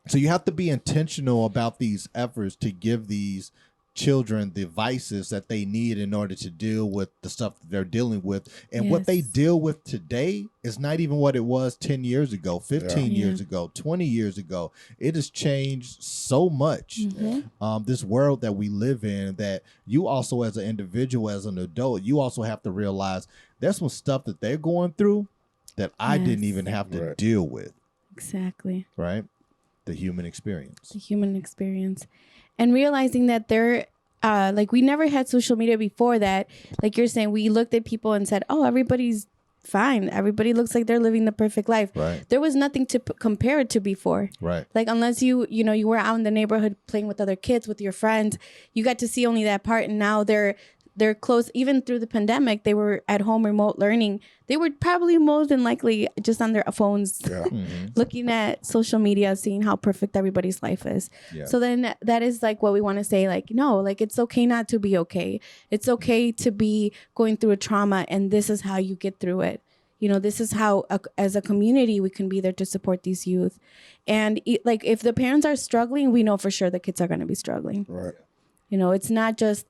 you have to be intentional about these efforts to give these children the devices that they need in order to deal with the stuff that they're dealing with. And what they deal with today is not even what it was 10 years ago, 15 years ago, 20 years ago. It has changed so much. This world that we live in, that you also as an individual, as an adult, you also have to realize there's some stuff that they're going through that I didn't even have to deal with. Exactly. Right. The human experience. And realizing that they're like, we never had social media before that. Like you're saying, we looked at people and said, oh, everybody's fine. Everybody looks like they're living the perfect life. Right. There was nothing to compare it to before. Right. Like unless you were out in the neighborhood playing with other kids, with your friends, you got to see only that part. And now they're close. Even through the pandemic, they were at home remote learning. They were probably most than likely just on their phones, looking at social media, seeing how perfect everybody's life is. Yeah. So then that is like what we want to say, like, no, like it's okay not to be okay. It's okay to be going through a trauma, and this is how you get through it. This is how, as a community, we can be there to support these youth. And like, if the parents are struggling, we know for sure the kids are going to be struggling. Right. It's not just...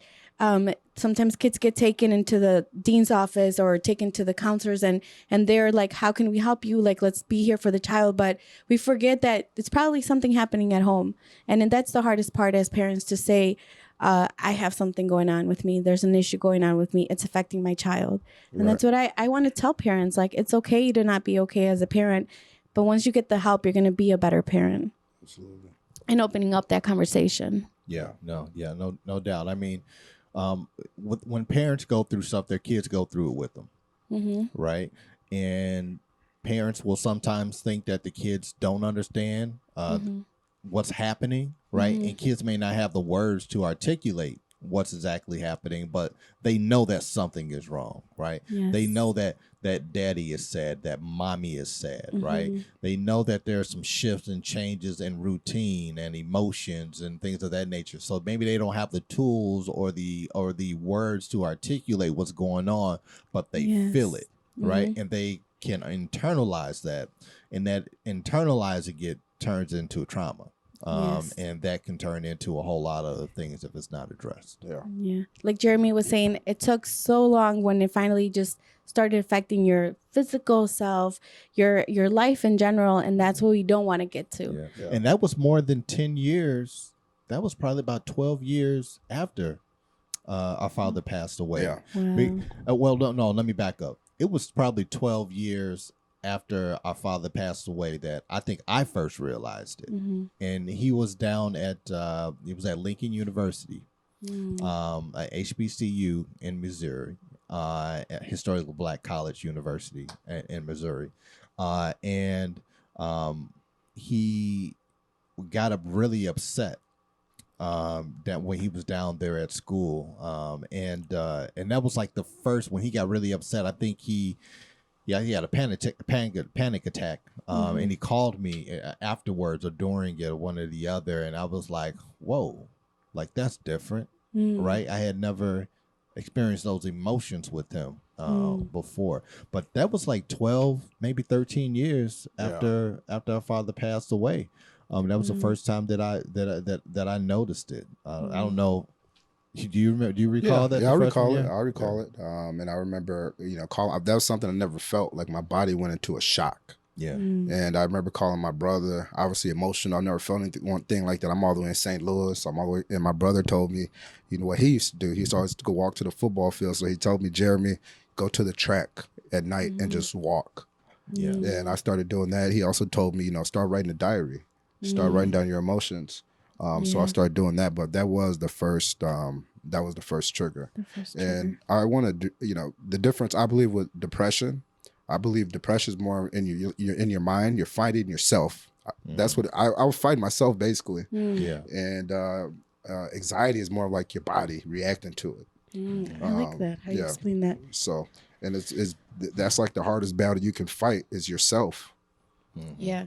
sometimes kids get taken into the dean's office or taken to the counselors and they're like, how can we help you? Like, let's be here for the child. But we forget that it's probably something happening at home. And that's the hardest part as parents, to say, I have something going on with me. There's an issue going on with me. It's affecting my child. And that's what I want to tell parents. Like, it's okay to not be okay as a parent. But once you get the help, you're going to be a better parent. Absolutely. And opening up that conversation. No doubt. I mean, when parents go through stuff, their kids go through it with them, right? And parents will sometimes think that the kids don't understand what's happening, right? And kids may not have the words to articulate what's exactly happening, but they know that something is wrong, right? Yes. They know that daddy is sad, that mommy is sad, right? They know that there are some shifts and changes in routine and emotions and things of that nature. So maybe they don't have the tools or the words to articulate what's going on, but they feel it, right? And they can internalize that, and that internalizing it turns into trauma. And that can turn into a whole lot of other things if it's not addressed. Yeah. Like Jeremy was saying, it took so long when it finally just started affecting your physical self, your life in general, and that's what we don't want to get to. Yeah. And that was more than 10 years. That was probably about 12 years after our father passed away. Yeah. Wow. No, let me back up. It was probably 12 years after our father passed away that I think I first realized it. And he was down at Lincoln University, at HBCU in Missouri, at Historical Black College University in Missouri. And he got really upset that when he was down there at school, and that was like the first when he got really upset. I think he had a panic attack, and he called me afterwards or during it, or one or the other, and I was like, whoa, like that's different, right? I had never experienced those emotions with him before, but that was like 12, maybe 13 years after our father passed away. That was the first time that I noticed it. I don't know. Do you remember? Do you recall that? Yeah, I recall it. And I remember, that was something I never felt. Like my body went into a shock. Yeah. And I remember calling my brother. Obviously emotional. I never felt one thing like that. I'm all the way in St. Louis. And my brother told me, what he used to do. He used to always go walk to the football field. So he told me, Jeremy, go to the track at night and just walk. Yeah. And I started doing that. He also told me, start writing a diary. Start writing down your emotions. So I started doing that, but that was the first trigger. And I want to do, the difference I believe with depression. I believe depression is more in your mind. You're fighting yourself. That's what I was fighting myself basically. Yeah. And anxiety is more like your body reacting to it. I like that. How you explain that? So, and that's like the hardest battle you can fight is yourself. Yeah.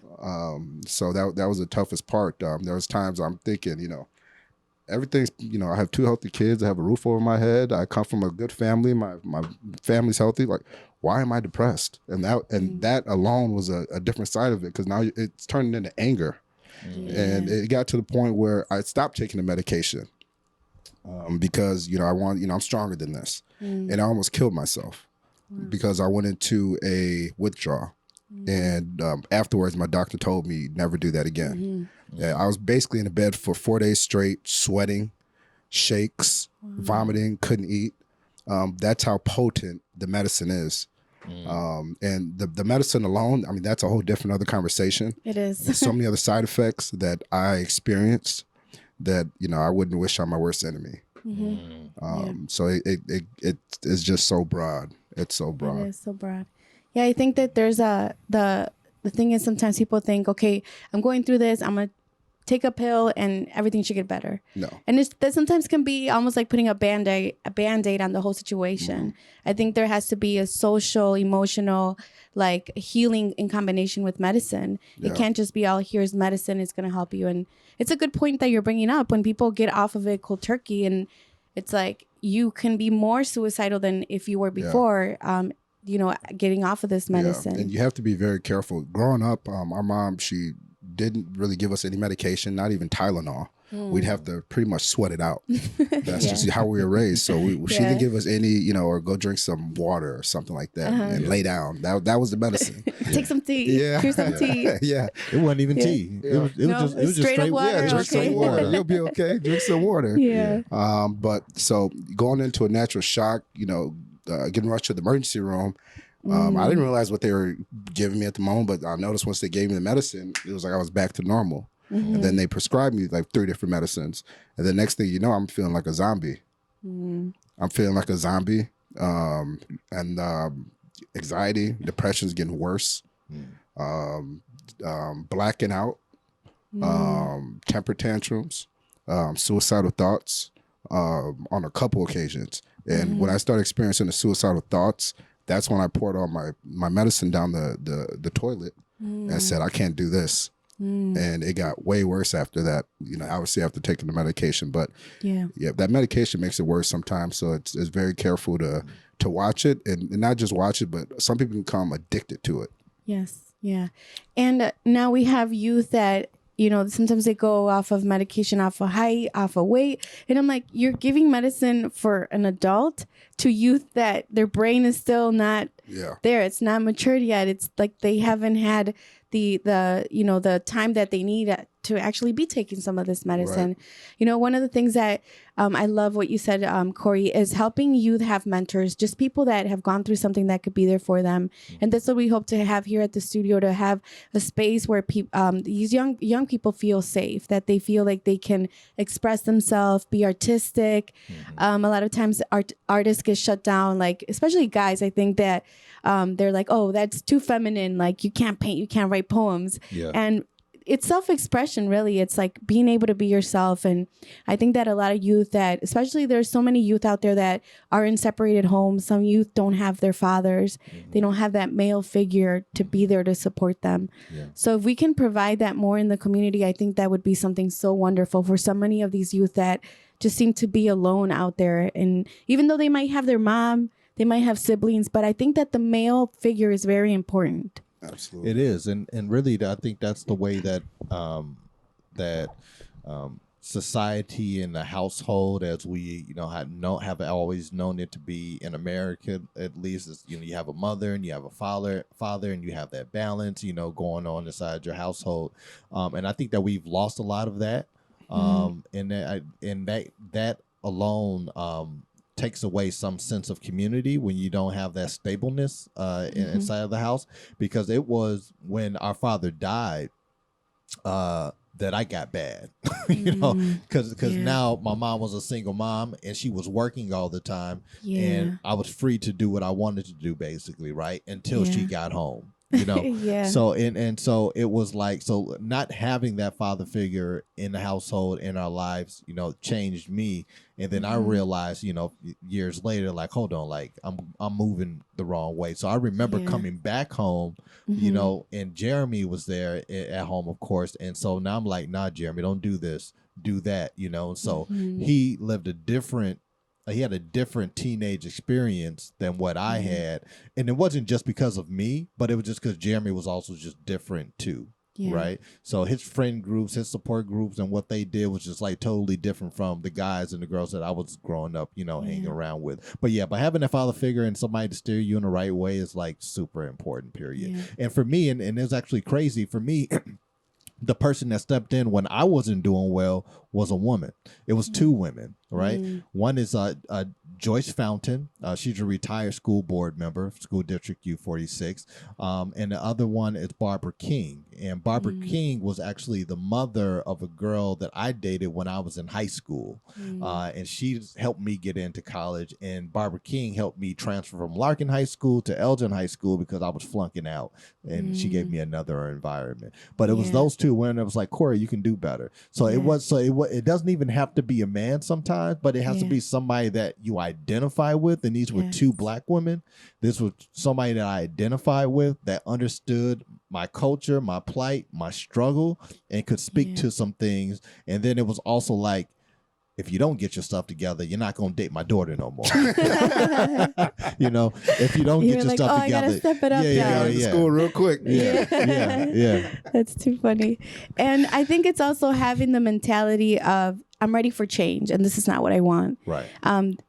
So that was the toughest part. There was times I'm thinking, everything's, I have 2 healthy kids. I have a roof over my head. I come from a good family. My family's healthy. Like, why am I depressed? And that alone was a different side of it, because now it's turning into anger. And it got to the point where I stopped taking the medication because, I'm stronger than this. And I almost killed myself because I went into a withdrawal. And afterwards, my doctor told me never do that again. Yeah, I was basically in the bed for 4 days straight, sweating, shakes, vomiting, couldn't eat. That's how potent the medicine is. And the medicine alone, I mean, that's a whole different other conversation. It is. There's so many other side effects that I experienced that, I wouldn't wish on my worst enemy. So it is just so broad. It's so broad. It is so broad. Yeah, I think that there's the thing is sometimes people think, okay, I'm going through this, I'm gonna take a pill and everything should get better. No. And that sometimes can be almost like putting a band-aid on the whole situation. I think there has to be a social, emotional, like healing in combination with medicine. It can't just be all here's medicine, it's gonna help you. And it's a good point that you're bringing up when people get off of it cold turkey, and it's like you can be more suicidal than if you were before. Getting off of this medicine. And you have to be very careful. Growing up, our mom, she didn't really give us any medication, not even Tylenol. We'd have to pretty much sweat it out. That's just how we were raised. So she didn't give us any, or go drink some water or something like that and lay down. That was the medicine. Take some tea. Here's some tea. Yeah. It wasn't even tea. It was just straight water. Yeah, drink some water. You'll be okay. Drink some water. Yeah. But so going into a natural shock, getting rushed to the emergency room. I didn't realize what they were giving me at the moment, but I noticed once they gave me the medicine, it was like I was back to normal. And then they prescribed me like 3 different medicines. And the next thing you know, I'm feeling like a zombie. I'm feeling like a zombie. And anxiety, depression's getting worse. Blacking out, temper tantrums, suicidal thoughts on a couple occasions. And when I started experiencing the suicidal thoughts, that's when I poured all my medicine down the toilet and said, I can't do this. And it got way worse after that, obviously after taking the medication. But that medication makes it worse sometimes. So it's very careful to watch it and not just watch it, but some people become addicted to it. Yes. Yeah. And now we have youth that, sometimes they go off of medication, off of height, off of weight. And I'm like, you're giving medicine for an adult to youth that their brain is still not there. It's not matured yet. It's like they haven't had the time that they need to actually be taking some of this medicine. Right. One of the things that I love what you said, Corey, is helping youth have mentors, just people that have gone through something that could be there for them. And that's what we hope to have here at the studio, to have a space where these young people feel safe, that they feel like they can express themselves, be artistic. A lot of times artists get shut down, like especially guys. I think that they're like, oh, that's too feminine. Like you can't paint, you can't write poems. Yeah. And it's self-expression, really. It's like being able to be yourself. And I think that a lot of youth that, especially there's so many youth out there that are in separated homes. Some youth don't have their fathers. They don't have that male figure to be there to support them. Yeah. So if we can provide that more in the community, I think that would be something so wonderful for so many of these youth that just seem to be alone out there. And even though they might have their mom, they might have siblings, but I think that the male figure is very important. Absolutely. It is, and really, I think that's the way that society and the household, as we have always known it to be in America, at least, is, you have a mother and you have a father, and you have that balance, going on inside your household, and I think that we've lost a lot of that, and that alone takes away some sense of community when you don't have that stableness inside of the house. Because it was when our father died that I got bad, because now my mom was a single mom and she was working all the time, and I was free to do what I wanted to do, basically, right, until she got home. So so it was like, so not having that father figure in the household, in our lives, changed me. And then I realized, years later, like, hold on, like I'm moving the wrong way. So I remember coming back home, and Jeremy was there at home, of course. And so now I'm like, nah, Jeremy, don't do this, do that, So he lived he had a different teenage experience than what I had. And it wasn't just because of me, but it was just because Jeremy was also just different too. Yeah. Right. So his friend groups, his support groups, and what they did was just like totally different from the guys and the girls that I was growing up, hanging around with. But having a father figure and somebody to steer you in the right way is like super important, period. Yeah. And for me, and it was actually crazy for me, the person that stepped in when I wasn't doing well was a woman. It was two women, right? One is Joyce Fountain. She's a retired school board member, School District U46. And the other one is Barbara King. And Barbara King was actually the mother of a girl that I dated when I was in high school. And she helped me get into college. And Barbara King helped me transfer from Larkin High School to Elgin High School because I was flunking out. And she gave me another environment. But it was those two women that was like, Corey, you can do better. So it doesn't even have to be a man sometimes, but it has to be somebody that you identify with. And these were two black women. This was somebody that I identified with, that understood my culture, my plight, my struggle, and could speak to some things. And then it was also like, if you don't get your stuff together, you're not going to date my daughter no more. If you don't get your stuff together. I gotta step it up now. To school real quick. Yeah. That's too funny. And I think it's also having the mentality of, I'm ready for change, and this is not what I want. Right.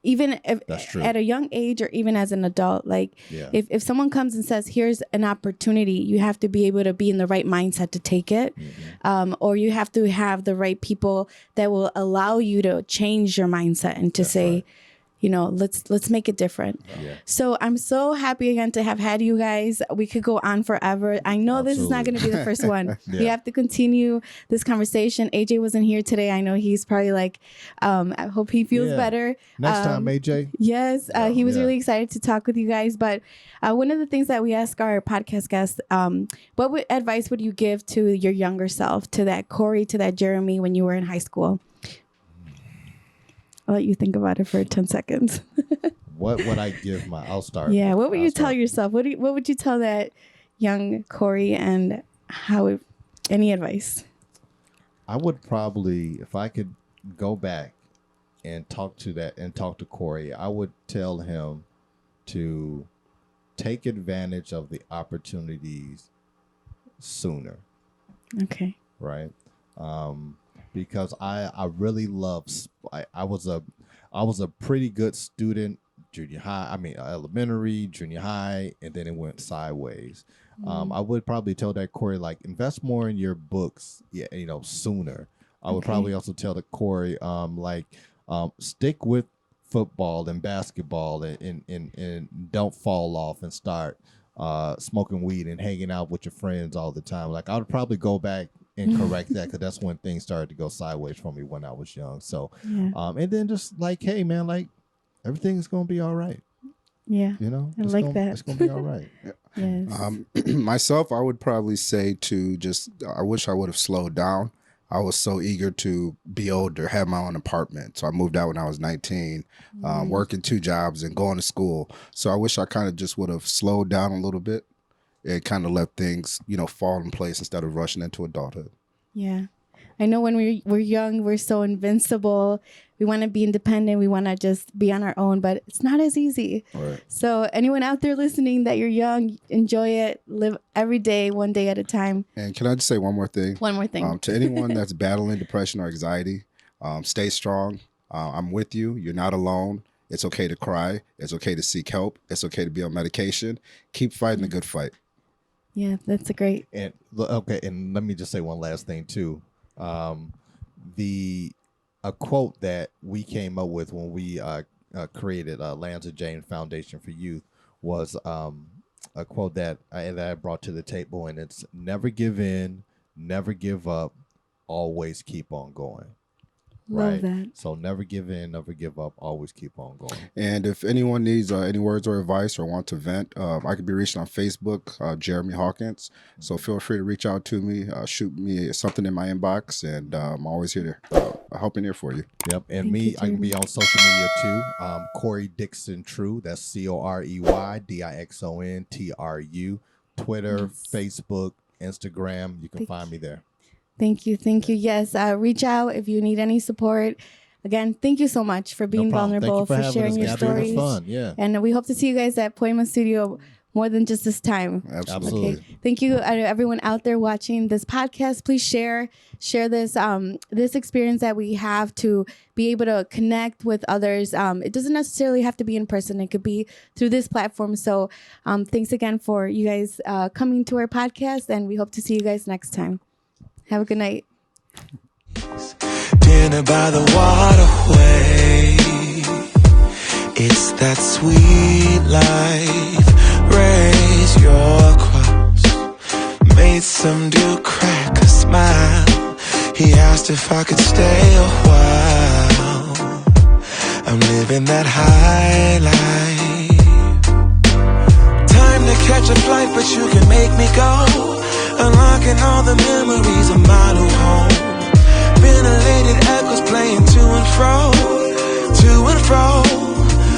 Even if That's true. at a young age or even as an adult, like if someone comes and says, here's an opportunity, you have to be able to be in the right mindset to take it. Or you have to have the right people that will allow you to change your mindset and to say, let's make it different. So I'm so happy again to have had you guys. We could go on forever. I know this is not going to be the first one. We have to continue this conversation. AJ wasn't here today. I know he's probably like, I hope he feels better. Next time, AJ. Yes, he was really excited to talk with you guys. But one of the things that we ask our podcast guests, what advice would you give to your younger self, to that Corey, to that Jeremy when you were in high school? I'll let you think about it for 10 seconds. What would I give I'll start. Yeah, what would you tell yourself? What would you tell that young Corey, and any advice? I would probably, if I could go back and talk to Corey, I would tell him to take advantage of the opportunities sooner. Okay. Right. Because I really love, I was a pretty good student, elementary, junior high, and then it went sideways. I would probably tell that Corey, like, invest more in your books, sooner. I would probably also tell the Corey, stick with football and basketball and don't fall off and start smoking weed and hanging out with your friends all the time. Like, I would probably go back and correct that, because that's when things started to go sideways for me when I was young. So, and then just like, hey man, like, everything's gonna be all right. Yeah. You know, I like that. It's gonna be all right. Yes. Myself, I would probably say to just, I wish I would have slowed down. I was so eager to be older, have my own apartment. So I moved out when I was 19, working 2 jobs and going to school. So I wish I kind of just would have slowed down a little bit and kind of let things, you know, fall in place instead of rushing into adulthood. Yeah. I know when we're young, we're so invincible. We want to be independent. We want to just be on our own, but it's not as easy. Right. So anyone out there listening that you're young, enjoy it. Live every day, one day at a time. And can I just say one more thing? One more thing. To anyone that's battling depression or anxiety, stay strong. I'm with you. You're not alone. It's okay to cry. It's okay to seek help. It's okay to be on medication. Keep fighting the good fight. Yeah, that's a great. And okay, and let me just say one last thing too. A quote that we came up with when we created Lanza James Foundation for Youth was a quote that I brought to the table, and it's never give in, never give up, always keep on going. Love that. So never give in, never give up, always keep on going. And if anyone needs any words or advice or want to vent, I can be reached on Facebook, Jeremy Hawkins. So feel free to reach out to me, shoot me something in my inbox, and I'm always here to help in here for you. Yep. And Thank me, you, I can be Jeremy. on social media too. Corey Dixon True. That's CoreyDixonTru. Twitter, Yes. Facebook, Instagram. You can find me there. Thank you. Thank you. Yes. Reach out if you need any support. Again, thank you so much for being No problem. vulnerable, Thank you for having sharing us, your Catherine. It was stories. fun. Yeah. And we hope to see you guys at Poiema Studio more than just this time. Absolutely. Okay. Thank you, everyone out there watching this podcast. Please share this this experience that we have to be able to connect with others. It doesn't necessarily have to be in person. It could be through this platform. So thanks again for you guys coming to our podcast, and we hope to see you guys next time. Have a good night. Dinner by the waterway. It's that sweet life. Raise your crops. Made some dude crack a smile. He asked if I could stay a while. I'm living that high life. Time to catch a flight, but you can make me go. Unlocking all the memories of my new home. Ventilated echoes playing to and fro,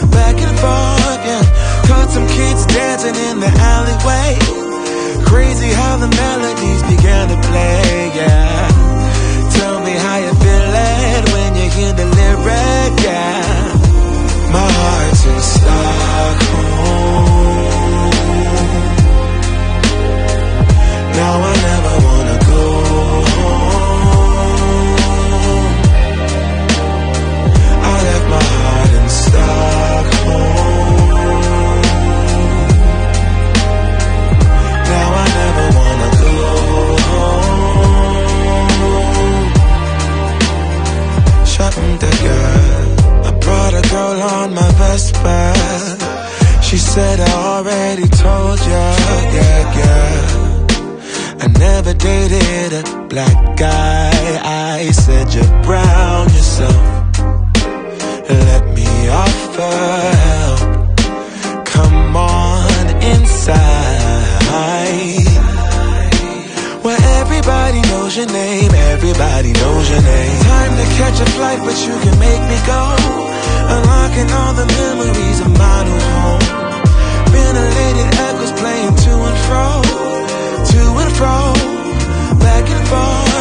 back and forth, yeah. Caught some kids dancing in the alleyway. Crazy how the melodies began to play, yeah. Tell me how you feeling when you hear the lyric, yeah. My heart's in Stockholm. Now I never wanna go home. I left my heart in Stockholm. Now I never wanna go home. Shutting the girl. I brought a girl on my Vespa. She said I already told ya, yeah. I never dated a black guy. I said you're brown yourself. Let me offer help. Come on inside, where everybody knows your name. Everybody knows your name. Time to catch a flight, but you can make me go. Unlocking all the memories of my new home. Ventilated echoes playing to and fro, back and forth.